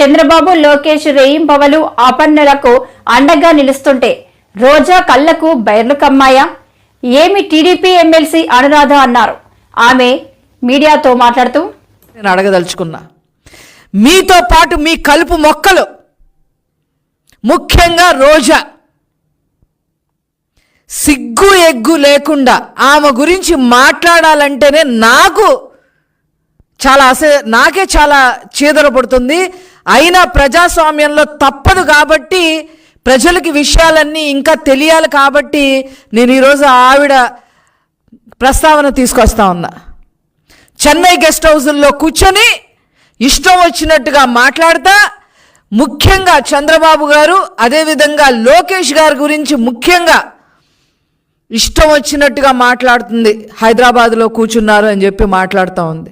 చంద్రబాబు లోకేష్ రేయింపవలు ఆపన్నులకు అండగా నిలుస్తుంటే రోజా కళ్లకు బైర్లు కమ్మాయా? ఏమి టీడీపీ ఎమ్మెల్సీ అనురాధ అన్నారు. ఆమె మీడియాతో మాట్లాడుతూ, నేను అడగదలుచుకున్నా, మీతో పాటు మీ కలుపు మొక్కలు, ముఖ్యంగా రోజా సిగ్గు ఎగ్గు లేకుండా ఆమె గురించి మాట్లాడాలంటేనే నాకే చాలా చీదర పడుతుంది. అయినా ప్రజాస్వామ్యంలో తప్పదు కాబట్టి, ప్రజలకి విషయాలన్నీ ఇంకా తెలియాలి కాబట్టి నేను ఈరోజు ఆవిడ ప్రస్తావన తీసుకొస్తా ఉన్నా. చెన్నై గెస్ట్ హౌజుల్లో కూర్చొని ఇష్టం వచ్చినట్టుగా మాట్లాడతా, ముఖ్యంగా చంద్రబాబు గారు అదేవిధంగా లోకేష్ గారి గురించి ముఖ్యంగా ఇష్టం వచ్చినట్టుగా మాట్లాడుతుంది. హైదరాబాద్లో కూర్చున్నారు అని చెప్పి మాట్లాడుతూ ఉంది.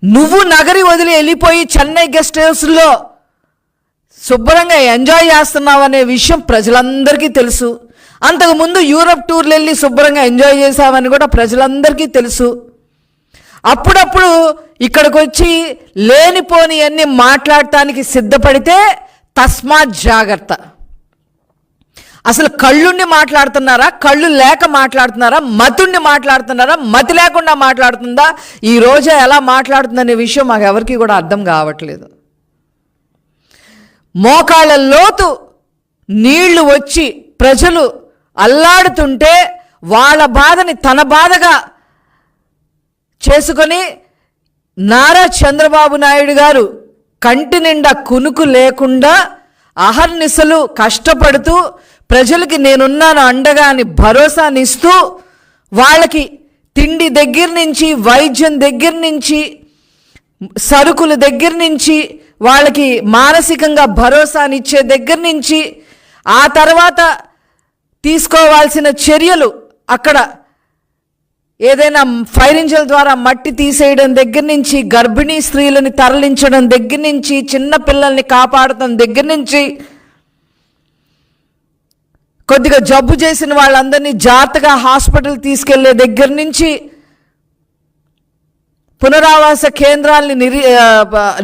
నువ్వు నగరి వదిలి వెళ్ళిపోయి చెన్నై గెస్ట్ హౌస్లో శుభ్రంగా ఎంజాయ్ చేస్తున్నావు అనే విషయం ప్రజలందరికీ తెలుసు. అంతకుముందు యూరప్ టూర్లు వెళ్ళి శుభ్రంగా ఎంజాయ్ చేసావని కూడా ప్రజలందరికీ తెలుసు. అప్పుడప్పుడు ఇక్కడికి వచ్చి లేనిపోని అన్ని మాట్లాడటానికి సిద్ధపడితే తస్మాత్ జాగ్రత్త. అసలు కళ్ళుండి మాట్లాడుతున్నారా, కళ్ళు లేక మాట్లాడుతున్నారా, మతుండి మాట్లాడుతున్నారా, మతి లేకుండా మాట్లాడుతుందా, ఈ రోజా ఎలా మాట్లాడుతుందనే విషయం మాకు ఎవరికి కూడా అర్థం కావట్లేదు. మోకాళ్ళ లోతు నీళ్లు వచ్చి ప్రజలు అల్లాడుతుంటే వాళ్ళ బాధని తన బాధగా చేసుకొని నారా చంద్రబాబు నాయుడు గారు కంటి నిండా కునుకు లేకుండా అహర్నిశలు కష్టపడుతూ ప్రజలకి నేనున్నాను అండగా అని భరోసానిస్తూ, వాళ్ళకి తిండి దగ్గర నుంచి, వైద్యం దగ్గర నుంచి, సరుకుల దగ్గర నుంచి, వాళ్ళకి మానసికంగా భరోసానిచ్చే దగ్గర నుంచి, ఆ తర్వాత తీసుకోవాల్సిన చర్యలు, అక్కడ ఏదైనా ఫైర్ ఇంజిన్ ద్వారా మట్టి తీసేయడం దగ్గర నుంచి, గర్భిణీ స్త్రీలని తరలించడం దగ్గర నుంచి, చిన్న పిల్లల్ని కాపాడటం దగ్గర నుంచి, కొద్దిగా జబ్బు చేసిన వాళ్ళందరినీ జాగ్రత్తగా హాస్పిటల్ తీసుకెళ్లే దగ్గర నుంచి, పునరావాస కేంద్రాలని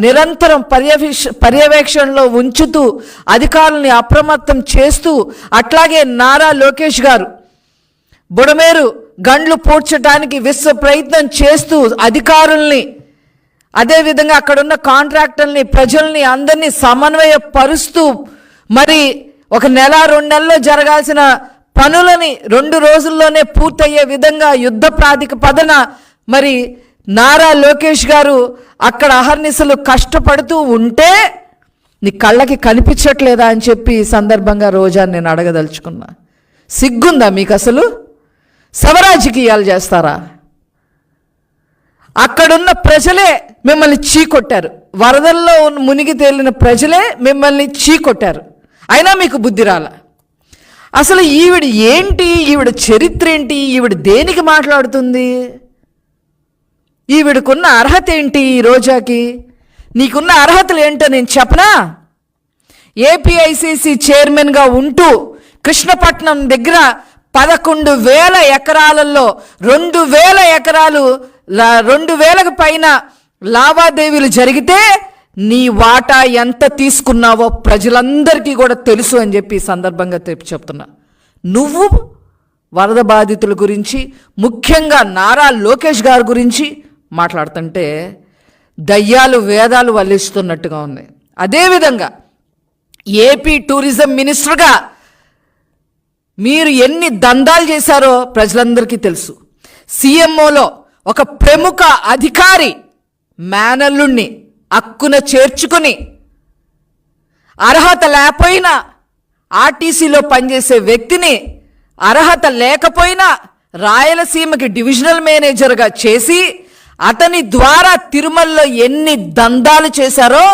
నిరంతరం పర్యవేక్షణలో ఉంచుతూ అధికారుల్ని అప్రమత్తం చేస్తూ, అట్లాగే నారా లోకేష్ గారు బుడమేరు గండ్లు పూడ్చడానికి విశ్వ ప్రయత్నం చేస్తూ అధికారుల్ని, అదేవిధంగా అక్కడున్న కాంట్రాక్టర్ని, ప్రజల్ని అందరినీ సమన్వయపరుస్తూ, మరి 1 నెల 2 నెలల్లో జరగాల్సిన పనులని 2 రోజుల్లోనే పూర్తయ్యే విధంగా యుద్ధ ప్రాతిపదికన మరి నారా లోకేష్ గారు అక్కడ అహర్నిశలు కష్టపడుతూ ఉంటే నీ కళ్ళకి కనిపించట్లేదా అని చెప్పి ఈ సందర్భంగా రోజా నేను అడగదలుచుకున్నా. సిగ్గుందా మీకు? అసలు శవరాజకీయాలు చేస్తారా? అక్కడున్న ప్రజలే మిమ్మల్ని చీకొట్టారు. వరదల్లో మునిగి తేలిన ప్రజలే మిమ్మల్ని చీకొట్టారు. అయినా మీకు బుద్ధి రాల. అసలు ఈవిడ ఏంటి, ఈవిడ చరిత్ర ఏంటి, ఈవిడ దేనికి మాట్లాడుతుంది, ఈవిడకున్న అర్హత ఏంటి? ఈ రోజాకి నీకున్న అర్హతలు ఏంటో నేను చెప్పనా? ఏపీఐసిసి చైర్మన్గా ఉంటూ కృష్ణపట్నం దగ్గర 11,000 ఎకరాలలో 2,000 ఎకరాలు 2,000కు పైన లావాదేవీలు జరిగితే నీ వాటా ఎంత తీసుకున్నావో ప్రజలందరికీ కూడా తెలుసు అని చెప్పి ఈ సందర్భంగా చెప్తున్నా. నువ్వు వరద బాధితుల గురించి, ముఖ్యంగా నారా లోకేష్ గారి గురించి మాట్లాడుతుంటే దయ్యాలు వేదాలు వల్లిస్తున్నట్టుగా ఉంది. అదేవిధంగా ఏపీ టూరిజం మినిస్టర్గా మీరు ఎన్ని దందాలు చేశారో ప్రజలందరికీ తెలుసు. సీఎంఓలో ఒక ప్రముఖ అధికారి మేనల్లుణ్ణి అక్కున చేర్చుకుని, అర్హత లేకపోయినా ఆర్టీసీలో పనిచేసే వ్యక్తిని, అర్హత లేకపోయినా రాయలసీమకి డివిజనల్ మేనేజర్గా చేసి అతని ద్వారా తిరుమలలో ఎన్ని దందాలు చేశారో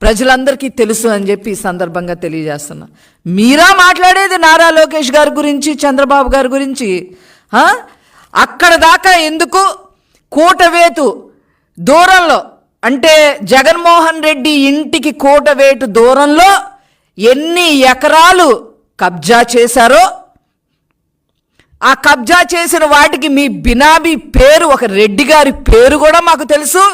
ప్రజలందరికీ తెలుసు అని చెప్పి ఈ సందర్భంగా తెలియజేస్తున్నా. మీరా మాట్లాడేది నారా లోకేష్ గారి గురించి, చంద్రబాబు గారి గురించి? అక్కడ దాకా ఎందుకు? కూటవేటు దూరంలో, అంటే జగన్మోహన్ రెడ్డి ఇంటికి కూటవేటు దూరంలో ఎన్ని ఎకరాలు కబ్జా చేశారో, ఆ కబ్జా చేసిన వాటికి మీ బినామీ పేరు, ఒక రెడ్డి గారి పేరు కూడా మాకు తెలుసు.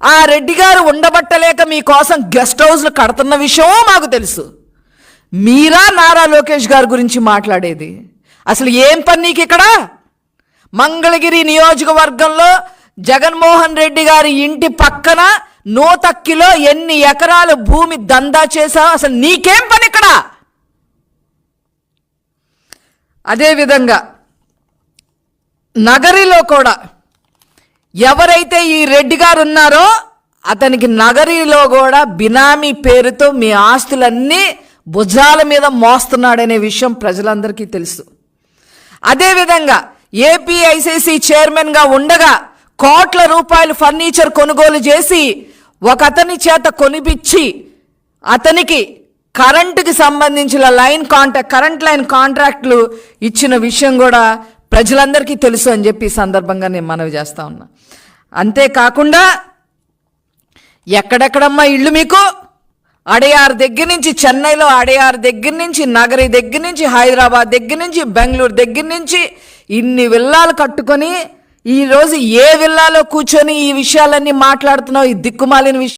ఆ రెడ్డి గారు ఉండబట్టలేక మీకోసం గెస్ట్ హౌస్లు కడుతున్న విషయం మాకు తెలుసు. మీరా నారా లోకేష్ గారి గురించి మాట్లాడేది? అసలు ఏం పని నీకు ఇక్కడ? మంగళగిరి నియోజకవర్గంలో జగన్మోహన్ రెడ్డి గారి ఇంటి పక్కన నూతక్కిలో ఎన్ని ఎకరాల భూమి దందా చేశావు? అసలు నీకేం పని ఇక్కడ? అదేవిధంగా నగరిలో కూడా ఎవరైతే ఈ రెడ్డి గారు ఉన్నారో అతనికి నగరిలో కూడా బినామీ పేరుతో మీ ఆస్తులన్నీ భుజాల మీద మోస్తున్నాడనే విషయం ప్రజలందరికీ తెలుసు. అదేవిధంగా ఏపీఐసిసి చైర్మన్గా ఉండగా కోట్ల రూపాయలు ఫర్నిచర్ కొనుగోలు చేసి ఒక అతని చేత కొనిపించి అతనికి కరెంటుకి సంబంధించిన కరెంట్ లైన్ కాంట్రాక్ట్లు ఇచ్చిన విషయం కూడా ప్రజలందరికీ తెలుసు అని చెప్పి ఈ సందర్భంగా నేను మనవి చేస్తా ఉన్నా. అంతేకాకుండా ఎక్కడెక్కడమ్మా ఇళ్ళు మీకు? అడయార్ దగ్గర నుంచి, చెన్నైలో అడయార్ దగ్గర నుంచి, నగరి దగ్గర నుంచి, హైదరాబాద్ దగ్గర నుంచి, బెంగళూరు దగ్గర నుంచి ఇన్ని విల్లాలు కట్టుకొని ఈరోజు ఏ విల్లాలో కూర్చొని ఈ విషయాలన్నీ మాట్లాడుతున్నావు? ఈ దిక్కుమాలిన విషయం